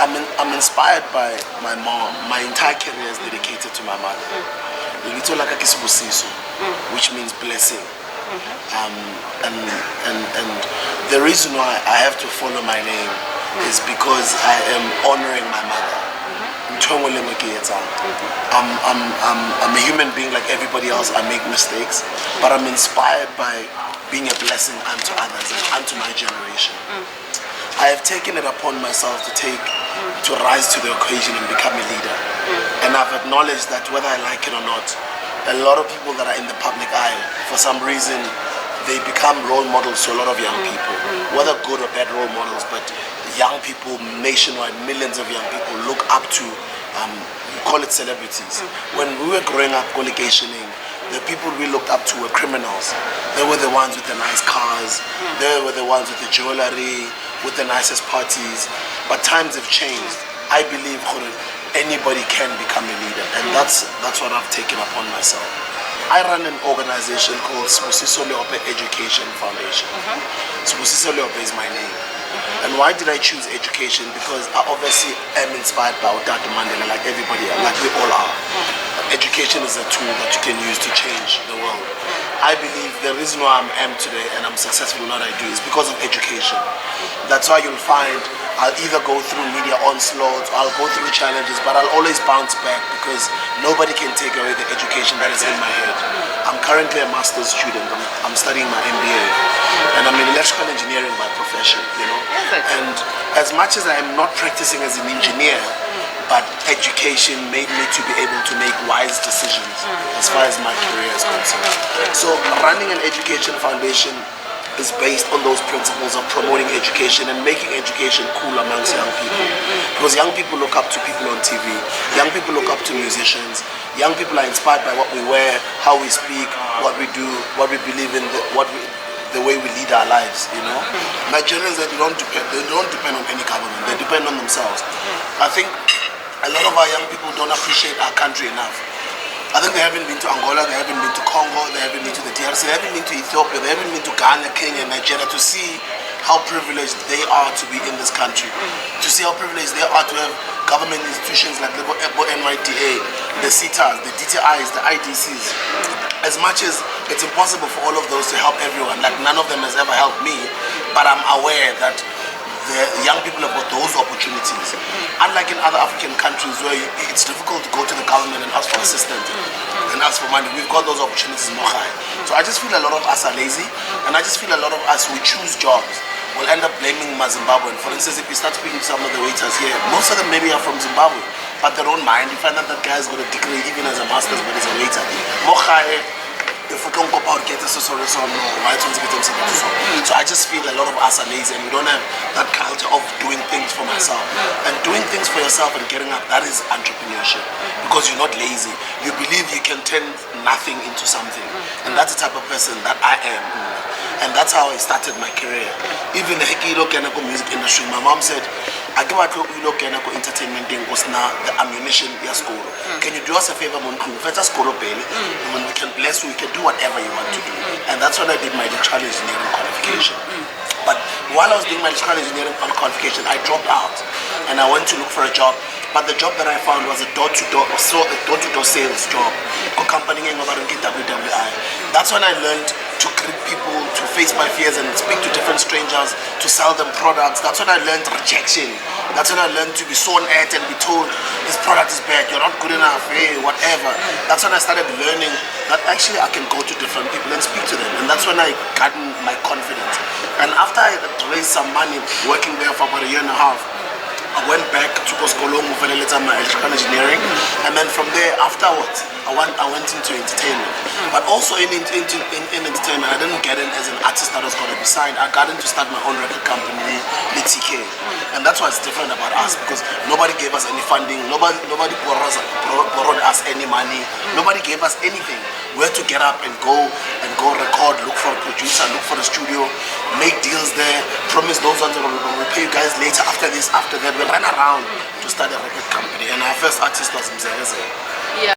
I'm inspired by my mom. My entire career is dedicated to my mother. Which means blessing. And the reason why I have to follow my name is because I am honoring my mother. I'm a human being like everybody else. I make mistakes, but I'm inspired by being a blessing unto others and unto my generation. I have taken it upon myself to rise to the occasion and become a leader. And I've acknowledged that whether I like it or not, a lot of people that are in the public eye, for some reason, they become role models to a lot of young people, whether good or bad role models, but young people nationwide, millions of young people look up to, call it celebrities. When we were growing up, the people we looked up to were criminals. They were the ones with the nice cars, they were the ones with the jewelry, with the nicest parties. But times have changed. I believe anybody can become a leader, and that's what I've taken upon myself. I run an organization called Sibusiso Leope Education Foundation. Sibusiso Leope is my name. And why did I choose education? Because I obviously am inspired by Dr. Mandela, like everybody else, like we all are. Education is a tool that you can use to change the world. I believe the reason why I am today and I'm successful in what I do is because of education. That's why you'll find I'll either go through media onslaughts, I'll go through challenges, but I'll always bounce back because nobody can take away the education that is in my head. I'm currently a master's student. I'm studying my MBA, and I'm in electrical engineering by profession, you know. And as much as I am not practicing as an engineer, but education made me to be able to make wise decisions as far as my career is concerned. So running an education foundation is based on those principles of promoting education and making education cool amongst young people. Because young people look up to people on TV, young people look up to musicians, young people are inspired by what we wear, how we speak, what we do, what we believe in, the way we lead our lives, you know. Nigerians, they don't depend on any government, they depend on themselves. I think a lot of our young people don't appreciate our country enough. I think they haven't been to Angola, they haven't been to Congo, they haven't been to the DRC, they haven't been to Ethiopia, they haven't been to Ghana, Kenya, Nigeria to see how privileged they are to be in this country, to see how privileged they are to have government institutions like the NYDA, the CETAs, the DTIs, the IDCs. As much as it's impossible for all of those to help everyone, like none of them has ever helped me, but I'm aware that the young people have got those opportunities. Unlike in other African countries where it's difficult to go to the government and ask for assistance and ask for money, we've got those opportunities more high. So I just feel a lot of us are lazy, and I just feel a lot of us who choose jobs will end up blaming Zimbabwean. For instance, if you start speaking to some of the waiters here, most of them maybe are from Zimbabwe, but they don't mind. You find out that guy's got a degree even as a master's, but he's a waiter. If we don't go out get so I just feel a lot of us are lazy and we don't have that culture of doing things for myself. And doing things for yourself and getting up, that is entrepreneurship. Because you're not lazy. You believe you can turn nothing into something. And that's the type of person that I am. And that's how I started my career. Even the music industry, my mom said, I give out entertainment thing was now the ammunition school. Can you do us a favor, school when we can bless you, we can do whatever you want to do. And that's when I did my electrical engineering qualification. But while I was doing my electrical engineering qualification, I dropped out and I went to look for a job. But the job that I found was a door-to-door sales job. That's when I learned to greet people, to face my fears and speak to different strangers, to sell them products. That's when I learned rejection. That's when I learned to be sworn at and be told, this product is bad, you're not good enough, hey, whatever. That's when I started learning that actually I can go to different people and speak to them. And that's when I got my confidence. And after I raised some money working there for about a year and a half, I went back to Koskolong, my electrical engineering, and then from there, afterwards, I went into entertainment. But also in entertainment, I didn't get in as an artist that was going to be signed. I got in to start my own record company, TK. And that's what's different about us, because nobody gave us any funding, nobody borrowed us any money, nobody gave us anything. We had to get up and go record, look for a producer, look for a studio, make deals there, promise those ones we'll pay you guys later, after this, after that. We ran around to start a record company, and our first artist was Mzereze. Yeah.